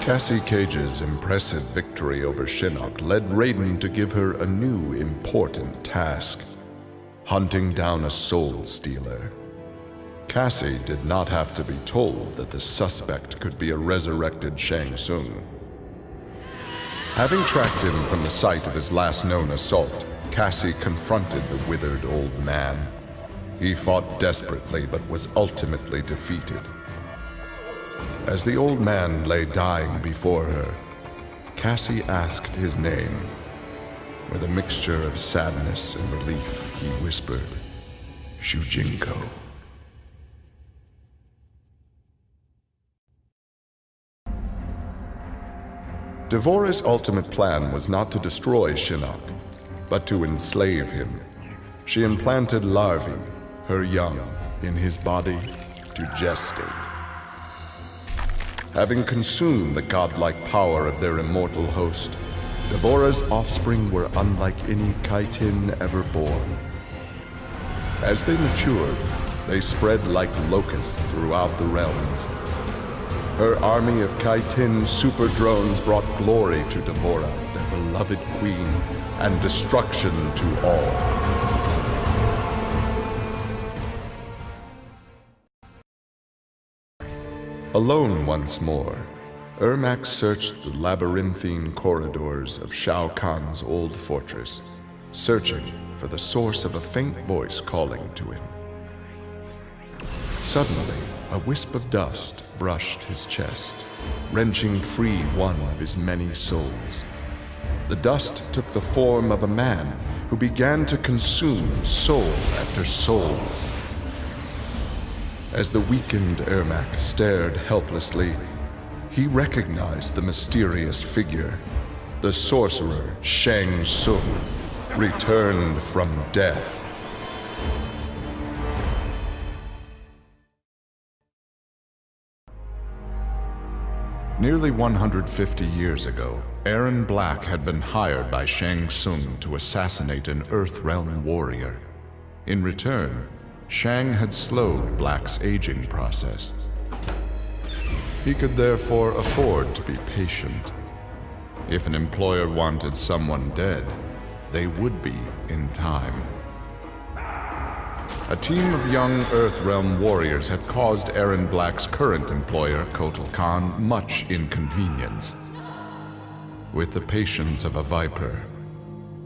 Cassie Cage's impressive victory over Shinnok led Raiden to give her a new important task: hunting down a soul stealer. Cassie did not have to be told that the suspect could be a resurrected Shang Tsung. Having tracked him from the site of his last known assault, Cassie confronted the withered old man. He fought desperately but was ultimately defeated. As the old man lay dying before her, Cassie asked his name. With a mixture of sadness and relief, he whispered, "Shujinko." Devorah's ultimate plan was not to destroy Shinnok, but to enslave him. She implanted larvae, her young, in his body to gestate. Having consumed the godlike power of their immortal host, Devorah's offspring were unlike any Kaitin ever born. As they matured, they spread like locusts throughout the realms. Her army of Kaitin super drones brought glory to Devorah, their beloved queen, and destruction to all. Alone once more, Ermac searched the labyrinthine corridors of Shao Kahn's old fortress, searching for the source of a faint voice calling to him. Suddenly, a wisp of dust brushed his chest, wrenching free one of his many souls. The dust took the form of a man who began to consume soul after soul. As the weakened Ermac stared helplessly, he recognized the mysterious figure. The sorcerer Shang Tsung, returned from death. Nearly 150 years ago, Erron Black had been hired by Shang Tsung to assassinate an Earthrealm warrior. In return, Shang had slowed Black's aging process. He could therefore afford to be patient. If an employer wanted someone dead, they would be in time. A team of young Earthrealm warriors had caused Erron Black's current employer, Kotal Kahn, much inconvenience. With the patience of a viper,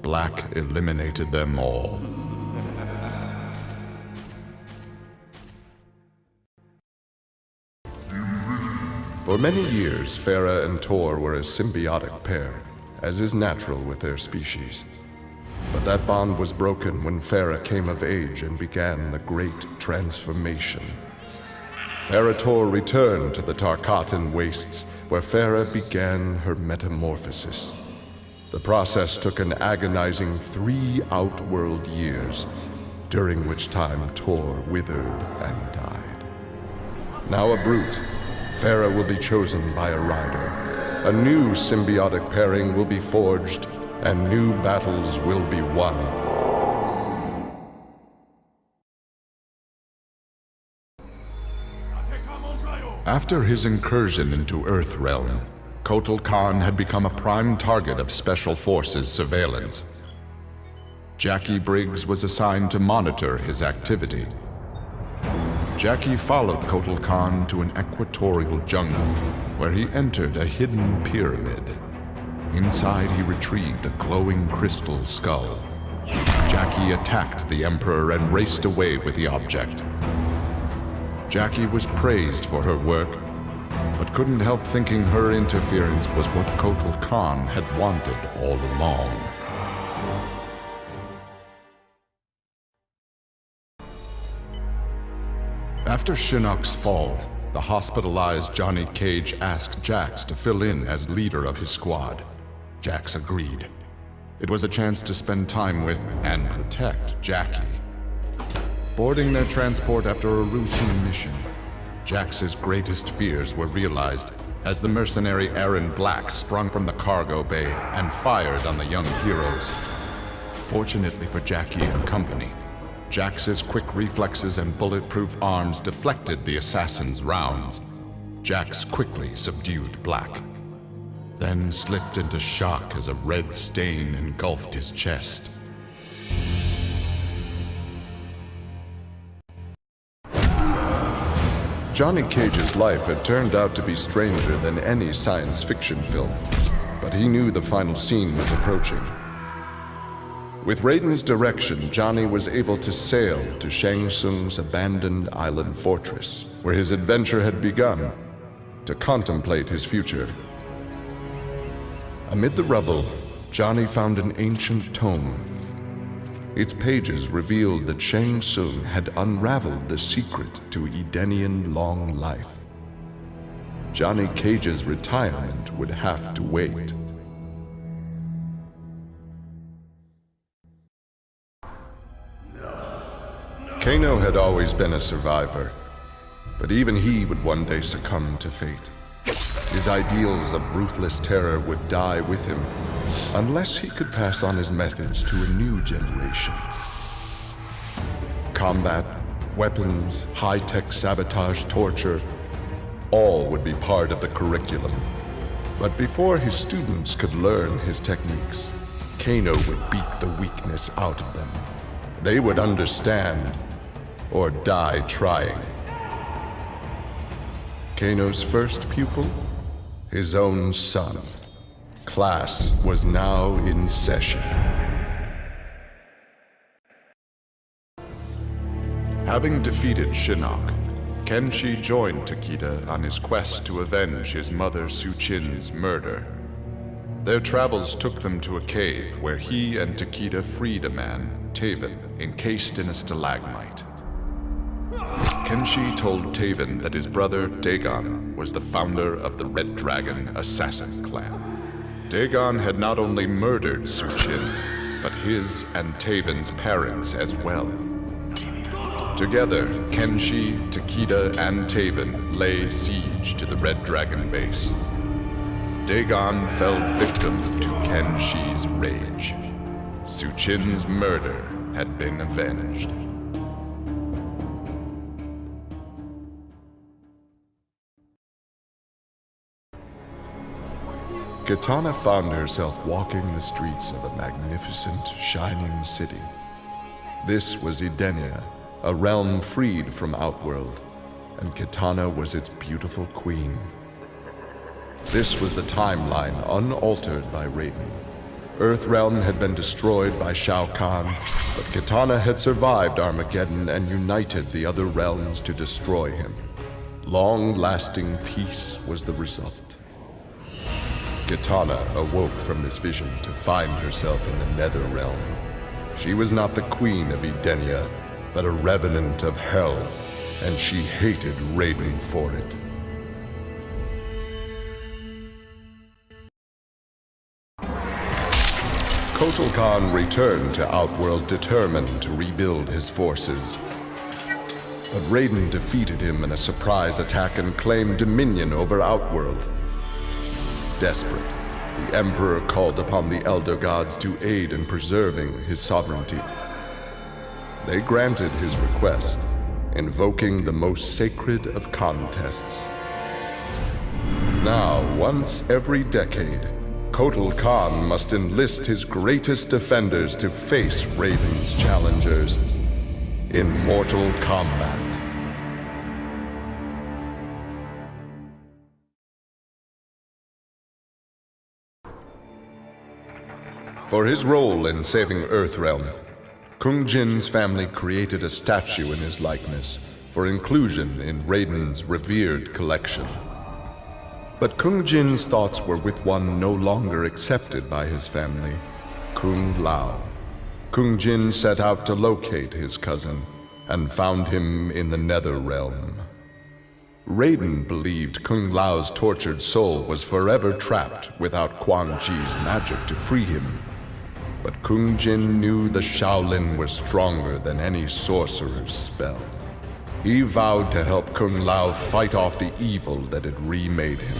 Black eliminated them all. For many years, Farah and Tor were a symbiotic pair, as is natural with their species. But that bond was broken when Farah came of age and began the Great Transformation. Farah Tor returned to the Tarkatan Wastes, where Farah began her metamorphosis. The process took an agonizing 3 outworld years, during which time Tor withered and died. Now a brute, Farah will be chosen by a rider. A new symbiotic pairing will be forged, and new battles will be won. After his incursion into Earthrealm, Kotal Kahn had become a prime target of Special Forces surveillance. Jackie Briggs was assigned to monitor his activity. Jackie followed Kotal Kahn to an equatorial jungle, where he entered a hidden pyramid. Inside, he retrieved a glowing crystal skull. Jackie attacked the Emperor and raced away with the object. Jackie was praised for her work, but couldn't help thinking her interference was what Kotal Kahn had wanted all along. After Shinnok's fall, the hospitalized Johnny Cage asked Jax to fill in as leader of his squad. Jax agreed. It was a chance to spend time with and protect Jackie. Boarding their transport after a routine mission, Jax's greatest fears were realized as the mercenary Erron Black sprung from the cargo bay and fired on the young heroes. Fortunately for Jackie and company, Jax's quick reflexes and bulletproof arms deflected the assassin's rounds. Jax quickly subdued Black, then slipped into shock as a red stain engulfed his chest. Johnny Cage's life had turned out to be stranger than any science fiction film, but he knew the final scene was approaching. With Raiden's direction, Johnny was able to sail to Shang Tsung's abandoned island fortress, where his adventure had begun, to contemplate his future. Amid the rubble, Johnny found an ancient tome. Its pages revealed that Shang Tsung had unraveled the secret to Edenian long life. Johnny Cage's retirement would have to wait. Kano had always been a survivor, but even he would one day succumb to fate. His ideals of ruthless terror would die with him, unless he could pass on his methods to a new generation. Combat, weapons, high-tech sabotage, torture, all would be part of the curriculum. But before his students could learn his techniques, Kano would beat the weakness out of them. They would understand, or die trying. Kano's first pupil? His own son. Class was now in session. Having defeated Shinnok, Kenshi joined Takeda on his quest to avenge his mother Su-Chin's murder. Their travels took them to a cave where he and Takeda freed a man, Taven, encased in a stalagmite. Kenshi told Taven that his brother, Dagon, was the founder of the Red Dragon Assassin Clan. Dagon had not only murdered Su-Chin, but his and Taven's parents as well. Together, Kenshi, Takeda, and Taven lay siege to the Red Dragon base. Dagon fell victim to Kenshi's rage. Su-Chin's murder had been avenged. Kitana found herself walking the streets of a magnificent, shining city. This was Edenia, a realm freed from Outworld, and Kitana was its beautiful queen. This was the timeline unaltered by Raiden. Earthrealm had been destroyed by Shao Kahn, but Kitana had survived Armageddon and united the other realms to destroy him. Long-lasting peace was the result. Kitana awoke from this vision to find herself in the Nether Realm. She was not the queen of Edenia, but a revenant of hell, and she hated Raiden for it. Kotal Khan returned to Outworld determined to rebuild his forces. But Raiden defeated him in a surprise attack and claimed dominion over Outworld. Desperate, the Emperor called upon the Elder Gods to aid in preserving his sovereignty. They granted his request, invoking the most sacred of contests. Now, once every decade, Kotal Khan must enlist his greatest defenders to face Raiden's challengers in mortal combat. For his role in saving Earthrealm, Kung Jin's family created a statue in his likeness for inclusion in Raiden's revered collection. But Kung Jin's thoughts were with one no longer accepted by his family, Kung Lao. Kung Jin set out to locate his cousin and found him in the Nether Realm. Raiden believed Kung Lao's tortured soul was forever trapped without Quan Chi's magic to free him. But Kung Jin knew the Shaolin was stronger than any sorcerer's spell. He vowed to help Kung Lao fight off the evil that had remade him.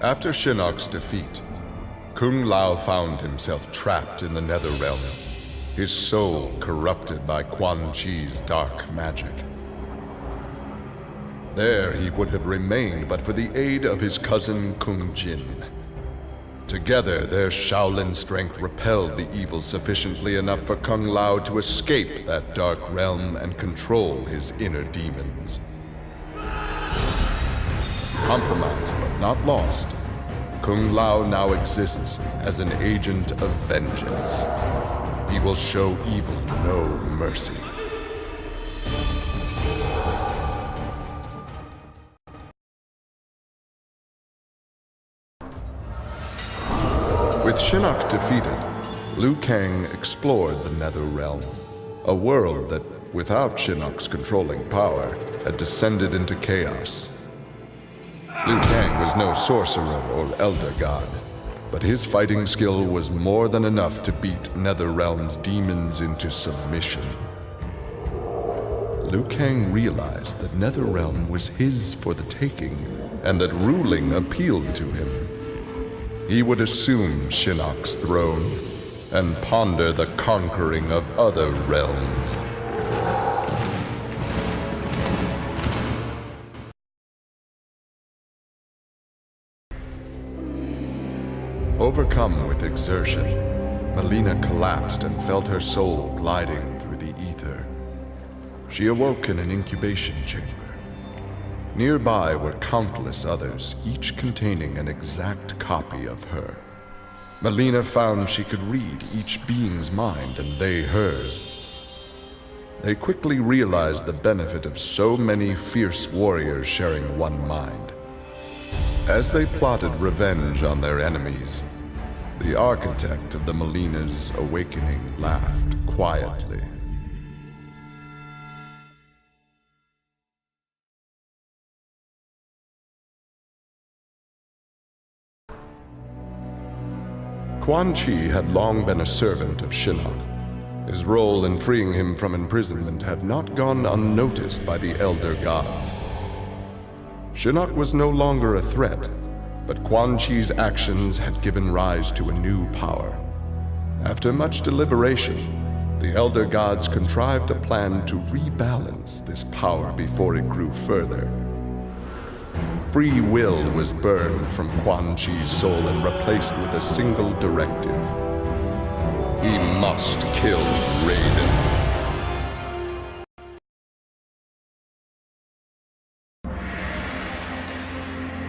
After Shinnok's defeat, Kung Lao found himself trapped in the Nether Realm, his soul corrupted by Quan Chi's dark magic. There he would have remained but for the aid of his cousin Kung Jin. Together, their Shaolin strength repelled the evil sufficiently enough for Kung Lao to escape that dark realm and control his inner demons. Compromised but not lost, Kung Lao now exists as an agent of vengeance. He will show evil no mercy. With Shinnok defeated, Liu Kang explored the Nether Realm, a world that, without Shinnok's controlling power, had descended into chaos. Liu Kang was no sorcerer or elder god, but his fighting skill was more than enough to beat Netherrealm's demons into submission. Liu Kang realized that Netherrealm was his for the taking, and that ruling appealed to him. He would assume Shinnok's throne and ponder the conquering of other realms. Overcome with exertion, Mileena collapsed and felt her soul gliding through the ether. She awoke in an incubation chamber. Nearby were countless others, each containing an exact copy of her. Mileena found she could read each being's mind and they hers. They quickly realized the benefit of so many fierce warriors sharing one mind. As they plotted revenge on their enemies, the architect of the Mileena's awakening laughed quietly. Quan Chi had long been a servant of Shinnok. His role in freeing him from imprisonment had not gone unnoticed by the Elder Gods. Shinnok was no longer a threat, but Quan Chi's actions had given rise to a new power. After much deliberation, the Elder Gods contrived a plan to rebalance this power before it grew further. Free will was burned from Quan Chi's soul and replaced with a single directive. He must kill Raiden.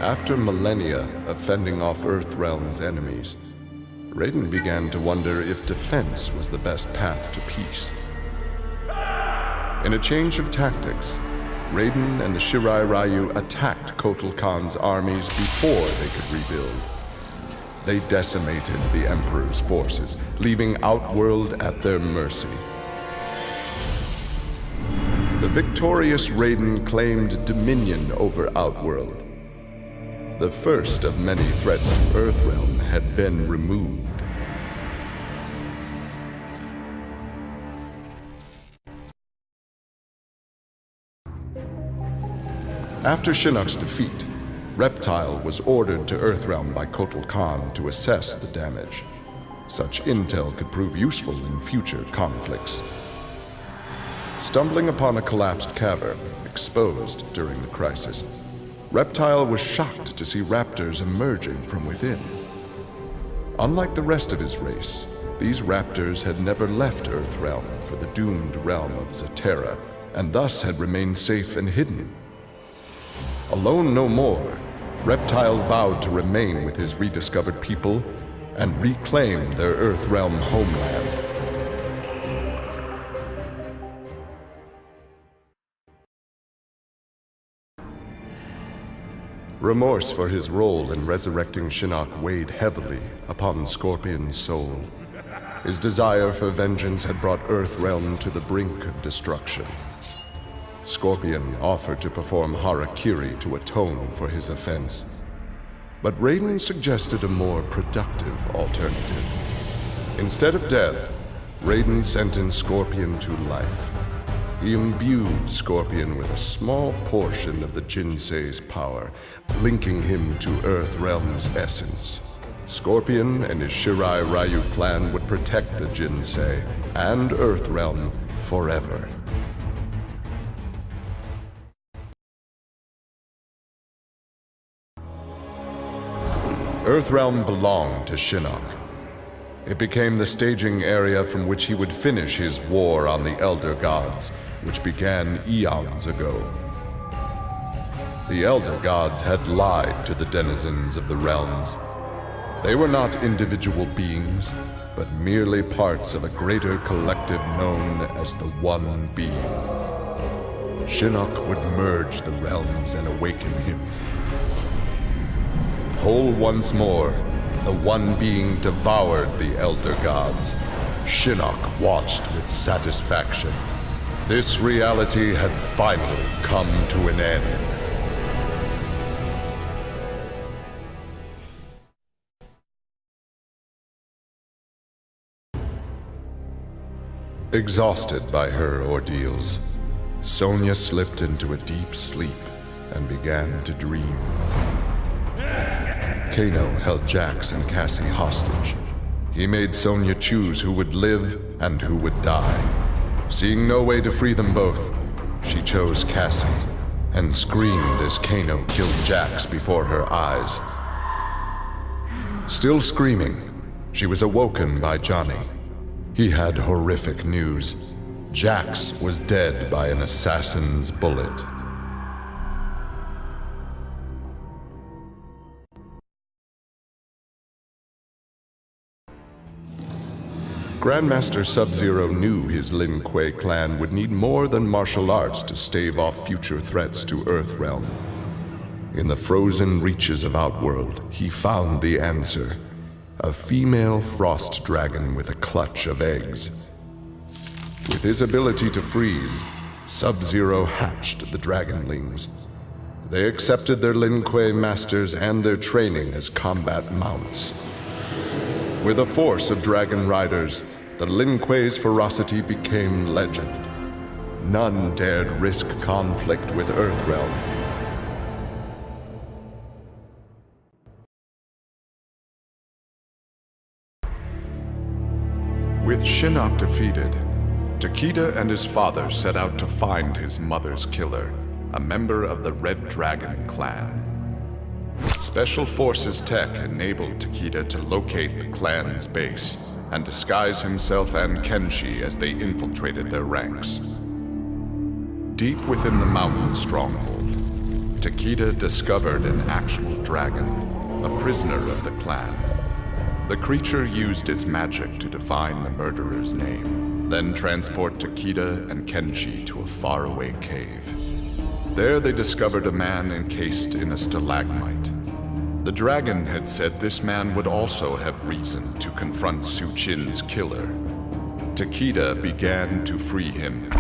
After millennia of fending off Earthrealm's enemies, Raiden began to wonder if defense was the best path to peace. In a change of tactics, Raiden and the Shirai Ryu attacked Kotal Khan's armies before they could rebuild. They decimated the Emperor's forces, leaving Outworld at their mercy. The victorious Raiden claimed dominion over Outworld. The first of many threats to Earthrealm had been removed. After Shinnok's defeat, Reptile was ordered to Earthrealm by Kotal Khan to assess the damage. Such intel could prove useful in future conflicts. Stumbling upon a collapsed cavern, exposed during the crisis, Reptile was shocked to see raptors emerging from within. Unlike the rest of his race, these raptors had never left Earthrealm for the doomed realm of Zaterra, and thus had remained safe and hidden. Alone no more, Reptile vowed to remain with his rediscovered people and reclaim their Earthrealm homeland. Remorse for his role in resurrecting Shinnok weighed heavily upon Scorpion's soul. His desire for vengeance had brought Earthrealm to the brink of destruction. Scorpion offered to perform harakiri to atone for his offense. But Raiden suggested a more productive alternative. Instead of death, Raiden sentenced Scorpion to life. He imbued Scorpion with a small portion of the Jinsei's power, linking him to Earthrealm's essence. Scorpion and his Shirai Ryu clan would protect the Jinsei and Earthrealm forever. Earthrealm belonged to Shinnok. It became the staging area from which he would finish his war on the Elder Gods, which began eons ago. The Elder Gods had lied to the denizens of the realms. They were not individual beings, but merely parts of a greater collective known as the One Being. Shinnok would merge the realms and awaken him. Whole once more, the One Being devoured the Elder Gods. Shinnok watched with satisfaction. This reality had finally come to an end. Exhausted by her ordeals, Sonya slipped into a deep sleep and began to dream. Kano held Jax and Cassie hostage. He made Sonya choose who would live and who would die. Seeing no way to free them both, she chose Cassie and screamed as Kano killed Jax before her eyes. Still screaming, she was awoken by Johnny. He had horrific news. Jax was dead by an assassin's bullet. Grandmaster Sub-Zero knew his Lin Kuei clan would need more than martial arts to stave off future threats to Earthrealm. In the frozen reaches of Outworld, he found the answer. A female frost dragon with a clutch of eggs. With his ability to freeze, Sub-Zero hatched the dragonlings. They accepted their Lin Kuei masters and their training as combat mounts. With a force of dragon riders, the Lin Kuei's ferocity became legend. None dared risk conflict with Earthrealm. With Shinnok defeated, Takeda and his father set out to find his mother's killer, a member of the Red Dragon clan. Special Forces tech enabled Takeda to locate the clan's base and disguise himself and Kenshi as they infiltrated their ranks. Deep within the mountain stronghold, Takeda discovered an actual dragon, a prisoner of the clan. The creature used its magic to divine the murderer's name, then transport Takeda and Kenshi to a faraway cave. There they discovered a man encased in a stalagmite. The dragon had said this man would also have reason to confront Su Qin's killer. Takeda began to free him.